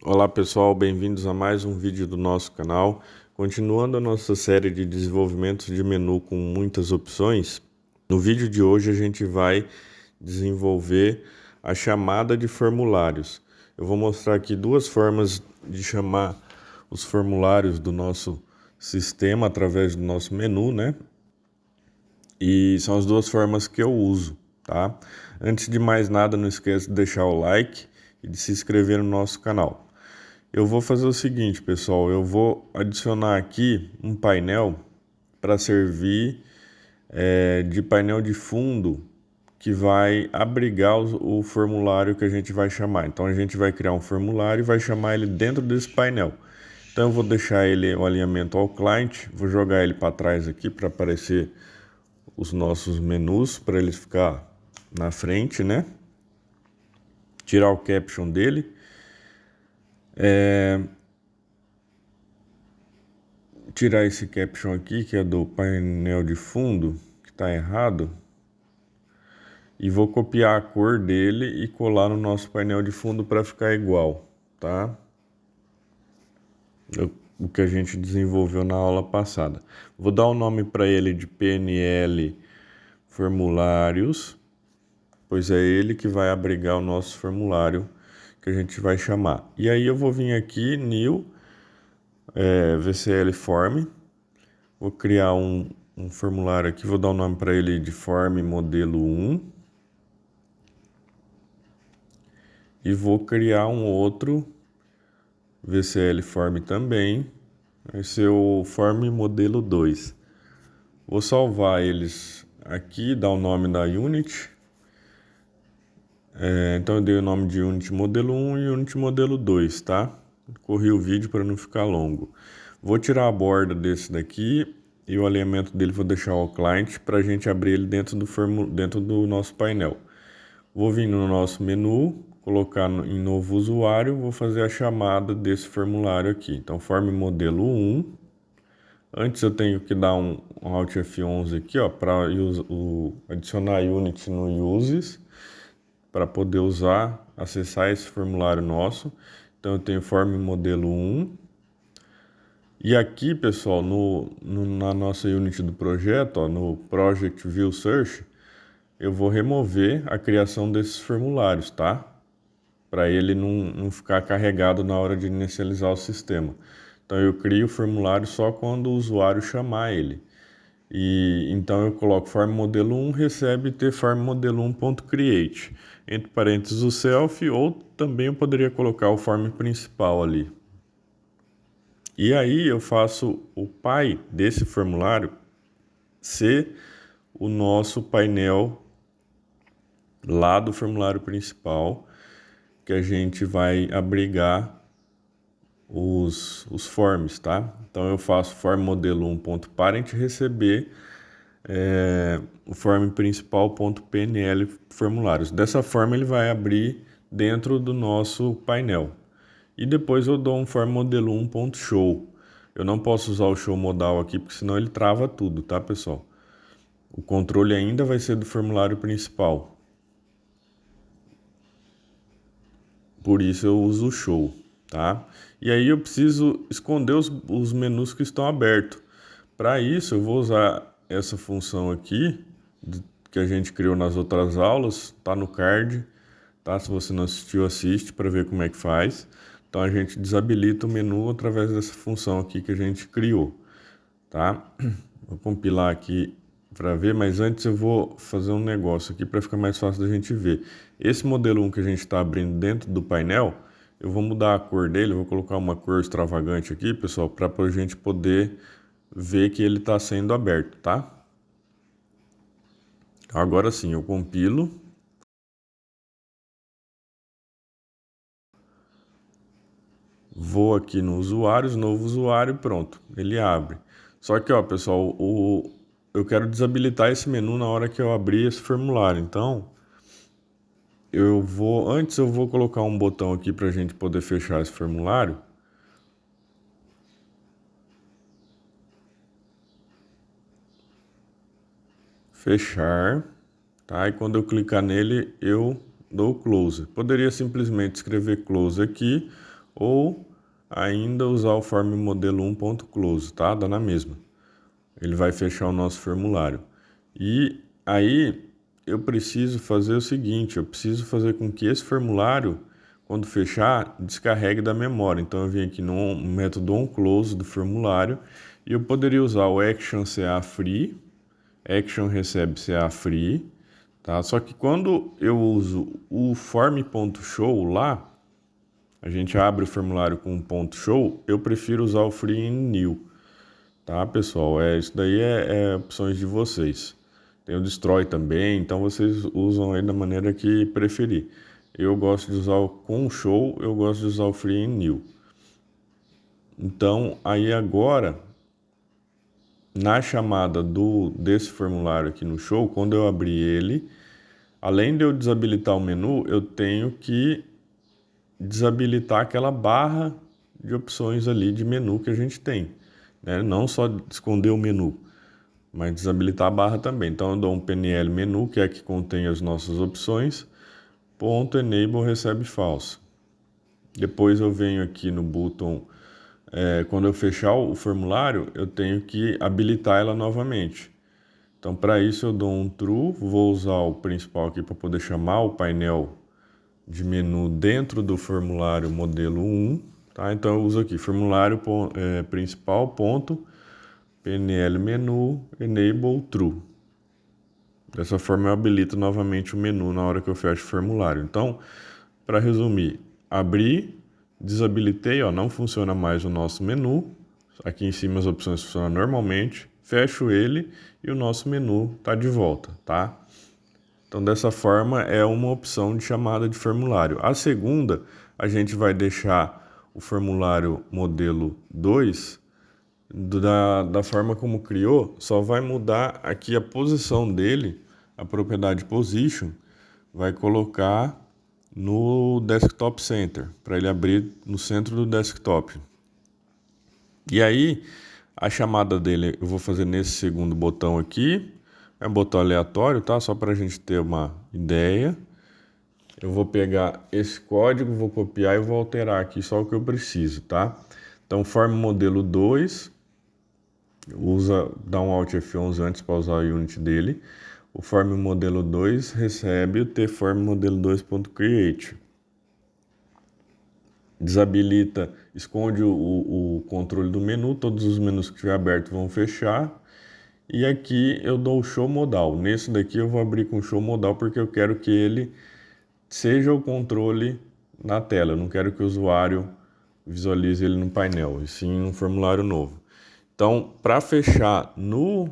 Olá pessoal, bem-vindos a mais um vídeo do nosso canal. Continuando a nossa série de desenvolvimento de menu com muitas opções, no vídeo de hoje a gente vai desenvolver a chamada de formulários. Eu vou mostrar aqui duas formas de chamar os formulários do nosso sistema através do nosso menu, né? E são as duas formas que eu uso, tá? Antes de mais nada, não esqueça de deixar o like e de se inscrever no nosso canal. Eu vou fazer o seguinte, pessoal, eu vou adicionar aqui um painel para servir de painel de fundo que vai abrigar o formulário que a gente vai chamar. Então a gente vai criar um formulário e vai chamar ele dentro desse painel. Então eu vou deixar ele o alinhamento ao client, vou jogar ele para trás aqui para aparecer os nossos menus, para ele ficar na frente, né? Tirar o caption dele. Tirar esse caption aqui, que é do painel de fundo, que está errado, e vou copiar a cor dele e colar no nosso painel de fundo para ficar igual, tá? O que a gente desenvolveu na aula passada. Vou dar o nome para ele de PNL Formulários, pois é ele que vai abrigar o nosso formulário que a gente vai chamar. E aí eu vou vir aqui, New, VCL Form. Vou criar um formulário aqui, vou dar o nome para ele de Form Modelo 1. E vou criar um outro VCL Form também, vai ser o Form Modelo 2. Vou salvar eles aqui, dar o nome da Unit. Então eu dei o nome de Unit Modelo 1 e Unit Modelo 2, tá? Corri o vídeo para não ficar longo. Vou tirar a borda desse daqui e o alinhamento dele vou deixar ao client para a gente abrir ele dentro do nosso painel. Vou vir no nosso menu, colocar em novo usuário, vou fazer a chamada desse formulário aqui. Então, form modelo 1. Antes eu tenho que dar um Alt F11 aqui, ó, para adicionar unit no uses, para poder acessar esse formulário nosso. Então eu tenho form modelo 1. E aqui, pessoal, na nossa unit do projeto, ó, no Project View Search, eu vou remover a criação desses formulários, tá? Para ele não ficar carregado na hora de inicializar o sistema. Então eu crio o formulário só quando o usuário chamar ele. E então eu coloco form modelo 1 recebe form modelo 1.create, entre parênteses o self, ou também eu poderia colocar o form principal ali. E aí eu faço o pai desse formulário ser o nosso painel lá do formulário principal, que a gente vai abrigar os forms, tá? Então eu faço form modelo 1.parent receber o form principal.pnl formulários. Dessa forma ele vai abrir dentro do nosso painel. E depois eu dou um form modelo 1.show. Eu não posso usar o show modal aqui, porque senão ele trava tudo, tá, pessoal? O controle ainda vai ser do formulário principal. Por isso eu uso o show, tá? E aí eu preciso esconder os menus que estão abertos. Para isso eu vou usar essa função aqui, que a gente criou nas outras aulas, tá no card, tá? Se você não assistiu, assiste para ver como é que faz. Então a gente desabilita o menu através dessa função aqui que a gente criou, tá? Vou compilar aqui para ver, mas antes eu vou fazer um negócio aqui para ficar mais fácil da gente ver. Esse modelo 1 que a gente está abrindo dentro do painel, eu vou mudar a cor dele, vou colocar uma cor extravagante aqui, pessoal, para a gente poder ver que ele está sendo aberto, tá? Agora sim, eu compilo. Vou aqui no usuários, novo usuário, pronto, ele abre. Só que, ó, pessoal, eu quero desabilitar esse menu na hora que eu abrir esse formulário. Então, antes eu vou colocar um botão aqui para a gente poder fechar esse formulário. Fechar, tá? E quando eu clicar nele, eu dou close. Poderia simplesmente escrever close aqui, ou ainda usar o form modelo 1.close, tá? Dá na mesma. Ele vai fechar o nosso formulário. E aí eu preciso fazer o seguinte, eu preciso fazer com que esse formulário, quando fechar, descarregue da memória. Então eu venho aqui no método onClose do formulário e eu poderia usar o action CA free, action recebe CA free, tá? Só que quando eu uso o form.show lá, a gente abre o formulário com um ponto show, eu prefiro usar o free in new, tá, pessoal? Isso daí é opções de vocês. Tem o destroy também, então vocês usam aí da maneira que preferir. Eu gosto de usar o com show, eu gosto de usar o free in new. Então, aí agora, na chamada desse formulário aqui no show, quando eu abrir ele, além de eu desabilitar o menu, eu tenho que desabilitar aquela barra de opções ali de menu que a gente tem, né? Não só esconder o menu, mas desabilitar a barra também. Então eu dou um PNL menu, que é que contém as nossas opções, ponto enable recebe false. Depois eu venho aqui no botão, quando eu fechar o formulário, eu tenho que habilitar ela novamente. Então para isso eu dou um true, vou usar o principal aqui para poder chamar o painel de menu dentro do formulário modelo 1, tá? Então eu uso aqui formulário principal ponto PNL menu enable true. Dessa forma eu habilito novamente o menu na hora que eu fecho o formulário. Então, para resumir, abri, desabilitei, ó, não funciona mais o nosso menu. Aqui em cima as opções funcionam normalmente. Fecho ele e o nosso menu está de volta, tá? Então, dessa forma, é uma opção de chamada de formulário. A segunda, a gente vai deixar o formulário modelo 2 da forma como criou, só vai mudar aqui a posição dele, a propriedade position, vai colocar no Desktop Center, para ele abrir no centro do desktop. E aí, a chamada dele eu vou fazer nesse segundo botão aqui, é um botão aleatório, tá? Só para a gente ter uma ideia. Eu vou pegar esse código, vou copiar e vou alterar aqui só o que eu preciso, tá? Então, form modelo 2, dá um Alt F11 antes para usar o unit dele. O form modelo 2 recebe o tform modelo 2.create. Desabilita, esconde o controle do menu, todos os menus que estiver aberto vão fechar. E aqui eu dou o show modal. Nesse daqui eu vou abrir com show modal porque eu quero que ele seja o controle na tela. Eu não quero que o usuário visualize ele no painel, e sim no formulário novo. Então, para fechar no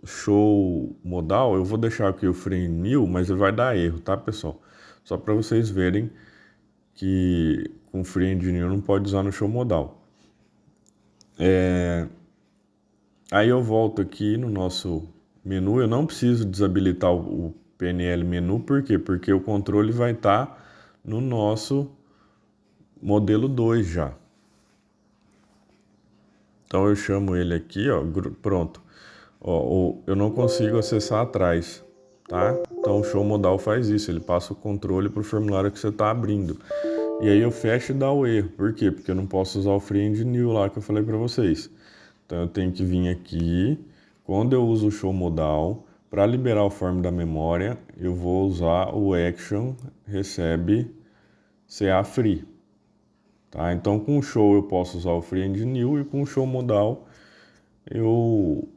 show modal, eu vou deixar aqui o frame new, mas ele vai dar erro, tá, pessoal? Só para vocês verem que com free and new não pode usar no show modal. Aí eu volto aqui no nosso menu, eu não preciso desabilitar o PNL menu, por quê? Porque o controle vai estar no nosso modelo 2 já. Então eu chamo ele aqui, ó, pronto. Ó, eu não consigo acessar atrás, tá? Então o show modal faz isso, ele passa o controle para o formulário que você está abrindo. E aí eu fecho e dá o erro. Por quê? Porque eu não posso usar o free and new lá que eu falei para vocês. Então eu tenho que vir aqui, quando eu uso o show modal, para liberar o form da memória, eu vou usar o action recebe CA free. Tá? Então com o show eu posso usar o free and new e com o show modal eu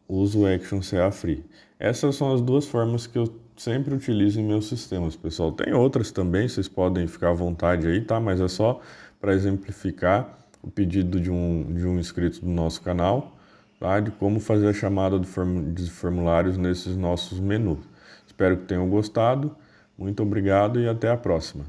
uso o action CA free. Essas são as duas formas que eu sempre utilizo em meus sistemas, pessoal. Tem outras também, vocês podem ficar à vontade aí, tá? Mas é só para exemplificar o pedido de um inscrito do nosso canal, tá? De como fazer a chamada de formulários nesses nossos menus. Espero que tenham gostado. Muito obrigado e até a próxima.